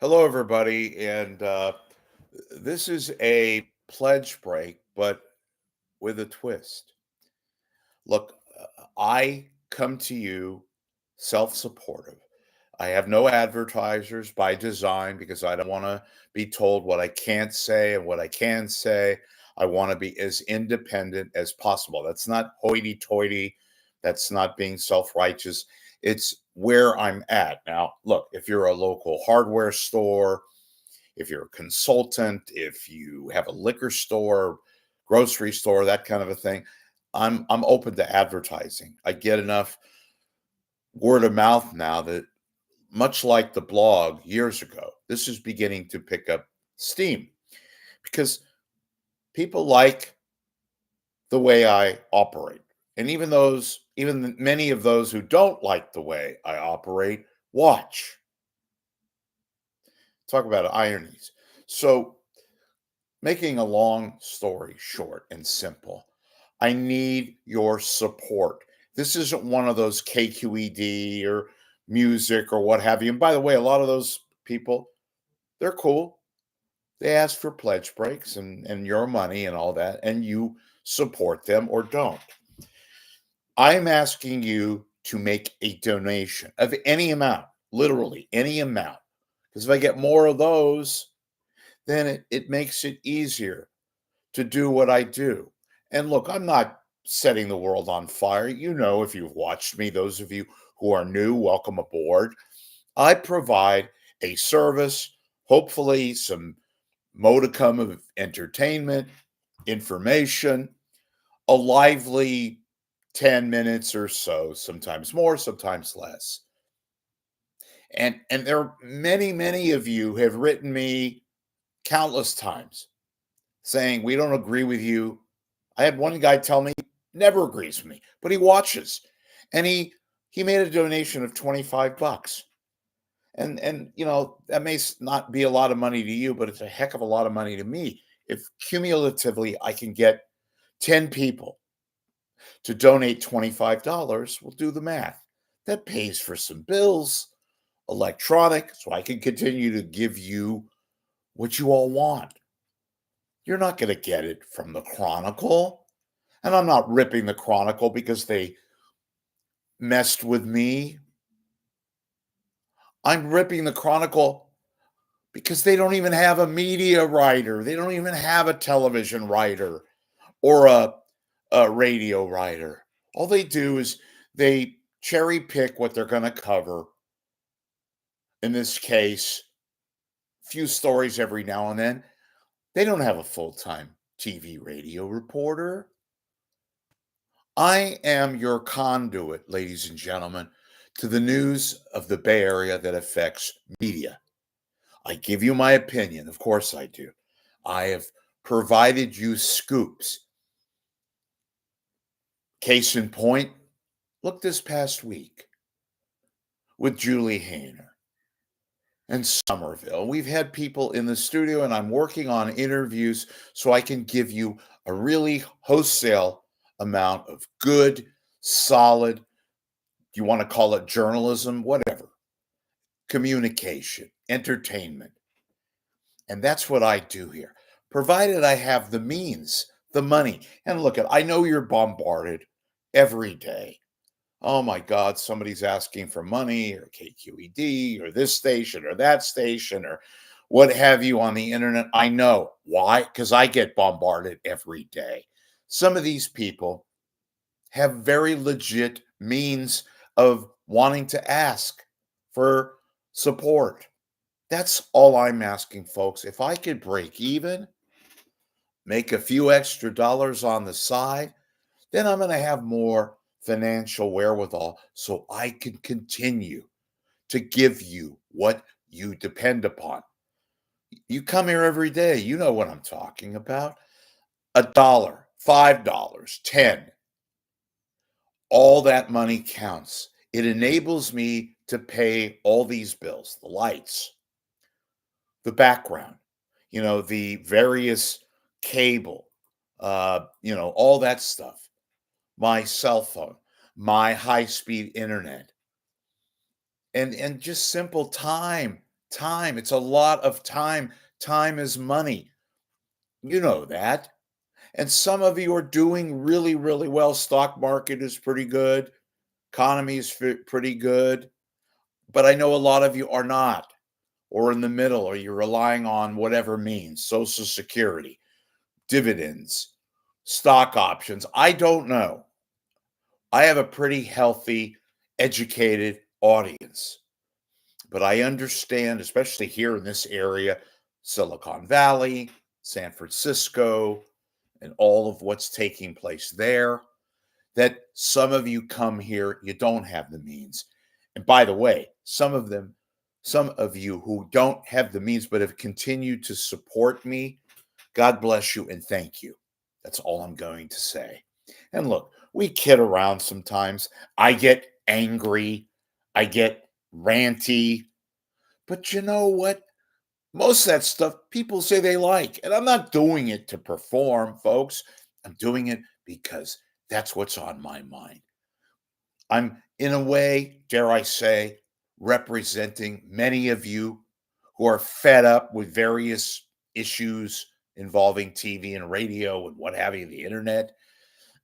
Hello, everybody. And this is a pledge break, but with a twist. Look, I come to you self supportive. I have no advertisers by design because I don't want to be told what I can't say and what I can say. I want to be as independent as possible. That's not hoity toity. That's not being self righteous. It's where I'm at. Now, look, if you're a local hardware store, if you're a consultant, if you have a liquor store, grocery store, that kind of a thing, I'm open to advertising. I get enough word of mouth now that much like the blog years ago, this is beginning to pick up steam because people like the way I operate. And even many of those who don't like the way I operate, watch. Talk about ironies. So making a long story short and simple, I need your support. This isn't one of those KQED or music or what have you. And by the way, a lot of those people, they're cool. They ask for pledge breaks and your money and all that, and you support them or don't. I'm asking you to make a donation of any amount, literally any amount. Because if I get more of those, then it makes it easier to do what I do. And look, I'm not setting the world on fire. You know, if you've watched me, those of you who are new, welcome aboard. I provide a service, hopefully, some modicum of entertainment, information, a lively 10 minutes or so, sometimes more, sometimes less. And there are many of you have written me countless times saying, we don't agree with you. I had one guy tell me never agrees with me, but he watches. And he made a donation of 25 bucks. And that may not be a lot of money to you, but it's a heck of a lot of money to me. If cumulatively I can get 10 people to donate $25, we'll do the math. That pays for some bills, electronic, so I can continue to give you what you all want. You're not going to get it from the Chronicle. And I'm not ripping the Chronicle because they messed with me. I'm ripping the Chronicle because they don't even have a media writer. They don't even have a television writer or a radio writer. All they do is they cherry pick what they're going to cover. In this case, a few stories every now and then. They don't have a full time TV radio reporter. I am your conduit, ladies and gentlemen, to the news of the Bay Area that affects media. I give you my opinion. Of course, I do. I have provided you scoops. Case in point, look this past week with Julie Hayner and Somerville. We've had people in the studio, and I'm working on interviews so I can give you a really wholesale amount of good, solid, you want to call it journalism, whatever, communication, entertainment. And that's what I do here, provided I have the means, the money. And look, I know you're bombarded every day. Oh my God, somebody's asking for money or KQED or this station or that station or what have you on the internet. I know. Why? Because I get bombarded every day. Some of these people have very legit means of wanting to ask for support. That's all I'm asking, folks. If I could break even, make a few extra dollars on the side, then I'm going to have more financial wherewithal so I can continue to give you what you depend upon. You come here every day, you know what I'm talking about. A dollar, $5, 10, all that money counts. It enables me to pay all these bills, the lights, the background, the various cable, all that stuff, my cell phone, my high speed internet, and just simple time Time. It's a lot of time. Time is money. You know that. And some of you are doing really, really well. Stock market is pretty good. Economy is pretty good. But I know a lot of you are not, or in the middle, or you're relying on whatever means, Social Security, dividends, stock options. I don't know. I have a pretty healthy, educated audience, but I understand, especially here in this area, Silicon Valley, San Francisco, and all of what's taking place there, that some of you come here, you don't have the means. And by the way, some of you who don't have the means but have continued to support me, God bless you and thank you. That's all I'm going to say. And look, we kid around sometimes. I get angry, I get ranty, but you know what? Most of that stuff people say they like. And I'm not doing it to perform, folks. I'm doing it because that's what's on my mind. I'm, in a way, dare I say, representing many of you who are fed up with various issues involving TV and radio and what have you, the internet.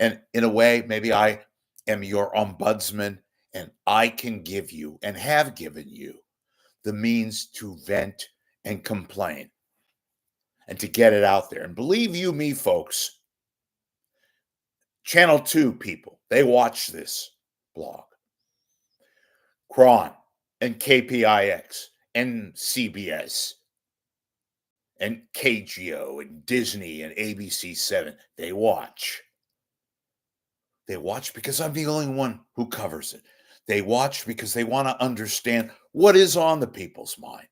And in a way, maybe I am your ombudsman and I can give you and have given you the means to vent and complain and to get it out there. And believe you me, folks, Channel 2 people, they watch this blog. Cron and KPIX and CBS and KGO and Disney and ABC7, they watch. They watch because I'm the only one who covers it. They watch because they want to understand what is on the people's mind.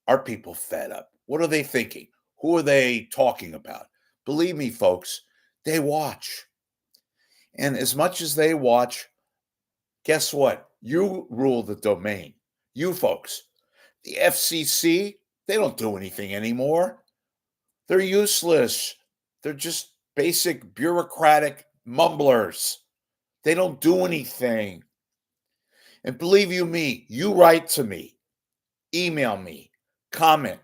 Are people fed up? What are they thinking? Who are they talking about? Believe me, folks, they watch. And as much as they watch, guess what? You rule the domain. You folks. The FCC, they don't do anything anymore. They're useless. They're just basic bureaucratic mumblers. They don't do anything. And believe you me, you write to me, email me, comment.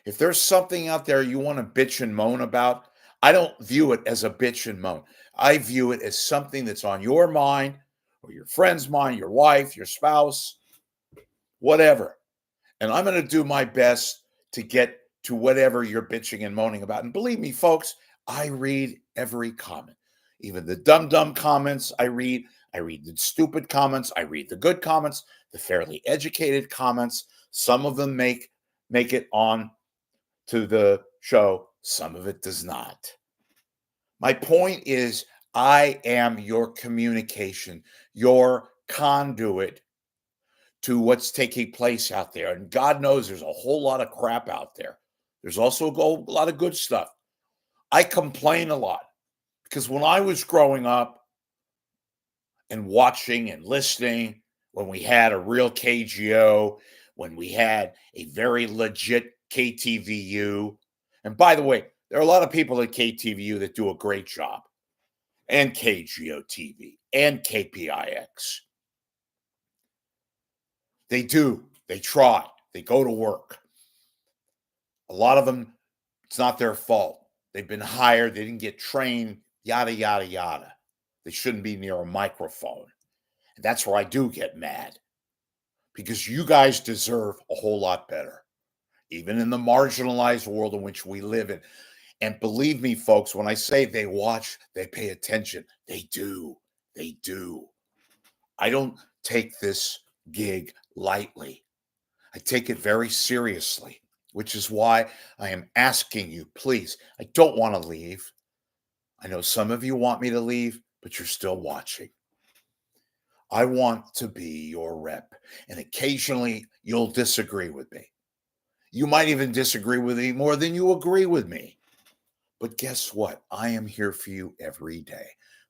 If there's something out there you want to bitch and moan about, I don't view it as a bitch and moan. I view it as something that's on your mind or your friend's mind, your wife, your spouse, whatever. And I'm going to do my best to get to whatever you're bitching and moaning about. And believe me, folks, I read every comment, even the dumb comments I read. I read the stupid comments. I read the good comments, the fairly educated comments. Some of them make it on to the show. Some of it does not. My point is, I am your communication, your conduit to what's taking place out there. And God knows there's a whole lot of crap out there. There's also a lot of good stuff. I complain a lot because when I was growing up and watching and listening, when we had a real KGO, when we had a very legit KTVU, and by the way, there are a lot of people at KTVU that do a great job, and KGO TV and KPIX. They do. They try. They go to work. A lot of them, it's not their fault. They've been hired. They didn't get trained, yada, yada, yada. They shouldn't be near a microphone. And that's where I do get mad because you guys deserve a whole lot better, even in the marginalized world in which we live in. And believe me, folks, when I say they watch, they pay attention. They do. They do. I don't take this gig lightly. I take it very seriously, which is why I am asking you, please. I don't want to leave. I know some of you want me to leave, but you're still watching. I want to be your rep, and occasionally you'll disagree with me. You might even disagree with me more than you agree with me. But guess what? I am here for you every day.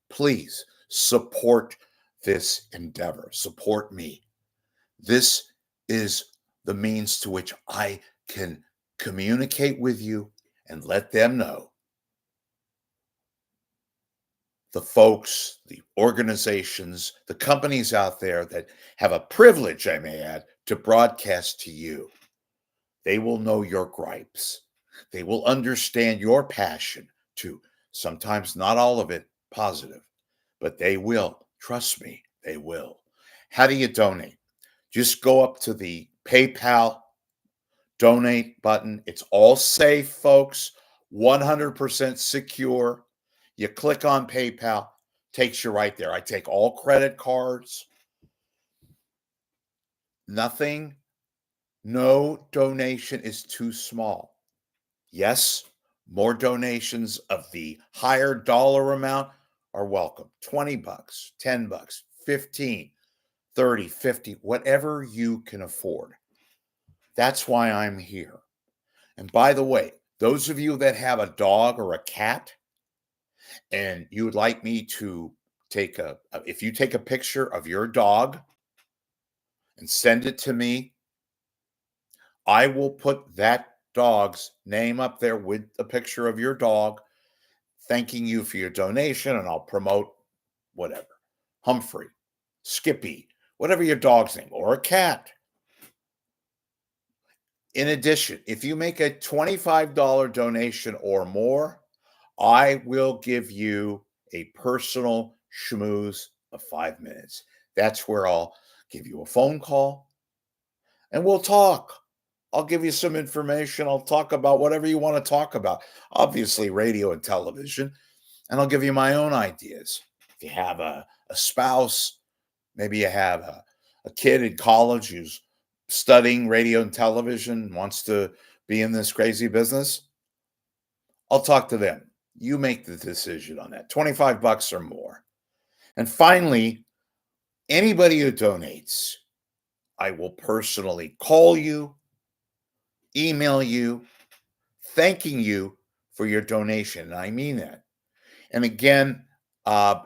Please support this endeavor. Support me. This is the means to which I can communicate with you and let them know, the folks, the organizations, the companies out there that have a privilege, I may add, to broadcast to you. They will know your gripes. They will understand your passion too. Sometimes not all of it positive, but they will. Trust me, they will. How do you donate? Just go up to the PayPal donate button. It's all safe, folks, 100% secure. You click on PayPal, takes you right there. I take all credit cards, nothing, no donation is too small. Yes, more donations of the higher dollar amount are welcome. 20 bucks, 10 bucks, 15, 30, 50, whatever you can afford. That's why I'm here. And by the way, those of you that have a dog or a cat and you would like me to if you take a picture of your dog and send it to me, I will put that dog's name up there with a picture of your dog, thanking you for your donation, and I'll promote whatever. Humphrey, Skippy, whatever your dog's name, or a cat. In addition, if you make a $25 donation or more, I will give you a personal schmooze of 5 minutes. That's where I'll give you a phone call and we'll talk. I'll give you some information. I'll talk about whatever you want to talk about. Obviously, radio and television, and I'll give you my own ideas. If you have a spouse, maybe you have a kid in college who's studying radio and television, wants to be in this crazy business, I'll talk to them. You make the decision on that. 25 bucks or more. And finally, anybody who donates, I will personally call you, email you, thanking you for your donation. And I mean that. And again,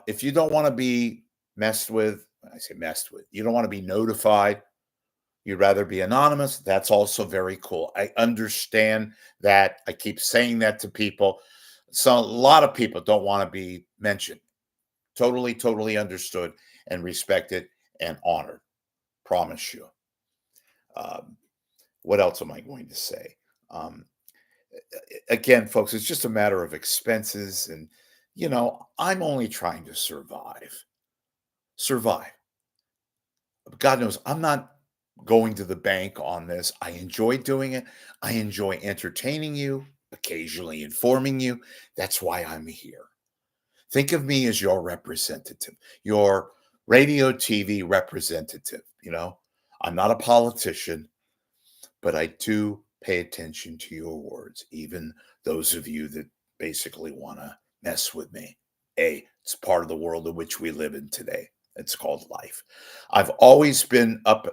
if you don't want to be messed with, when I say messed with, you don't want to be notified, you'd rather be anonymous, that's also very cool. I understand that. I keep saying that to people. So a lot of people don't want to be mentioned. Totally, totally understood and respected and honored. Promise you. Um, what else am I going to say? Um, Again, folks, it's just a matter of expenses. And, I'm only trying to survive. Survive. God knows I'm not going to the bank on this. I enjoy doing it. I enjoy entertaining you, occasionally informing you. That's why I'm here. Think of me as your representative, your radio TV representative. I'm not a politician, but I do pay attention to your words, even those of you that basically want to mess with me. It's part of the world in which we live in today. It's called life. I've always been up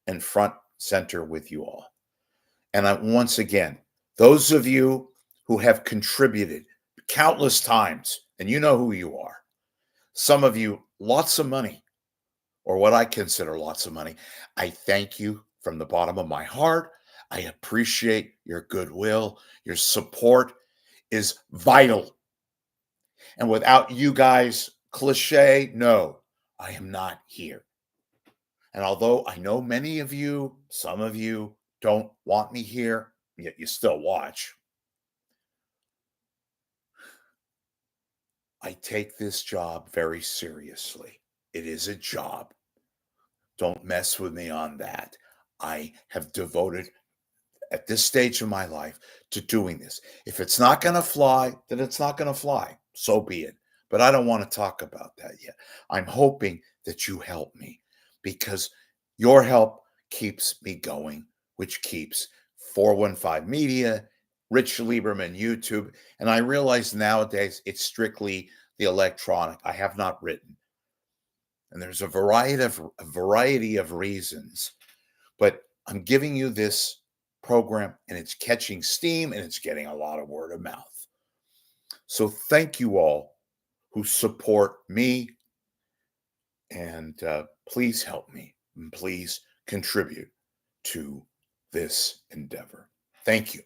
and front center with you all. And once again, those of you who have contributed countless times, and you know who you are, some of you, lots of money, or what I consider lots of money. I thank you from the bottom of my heart. I appreciate your goodwill. Your support is vital. And without you guys, cliche, no, I am not here. And although I know many of you, some of you don't want me here, yet you still watch, I take this job very seriously. It is a job. Don't mess with me on that. I have devoted at this stage of my life to doing this. If it's not going to fly, then it's not going to fly. So be it. But I don't want to talk about that yet. I'm hoping that you help me because your help keeps me going, which keeps 415 Media, Rich Lieberman YouTube. And I realize nowadays it's strictly the electronic. I have not written. And there's a variety of reasons. But I'm giving you this program and it's catching steam and it's getting a lot of word of mouth. So thank you all who support me and please help me and please contribute to this endeavor. Thank you.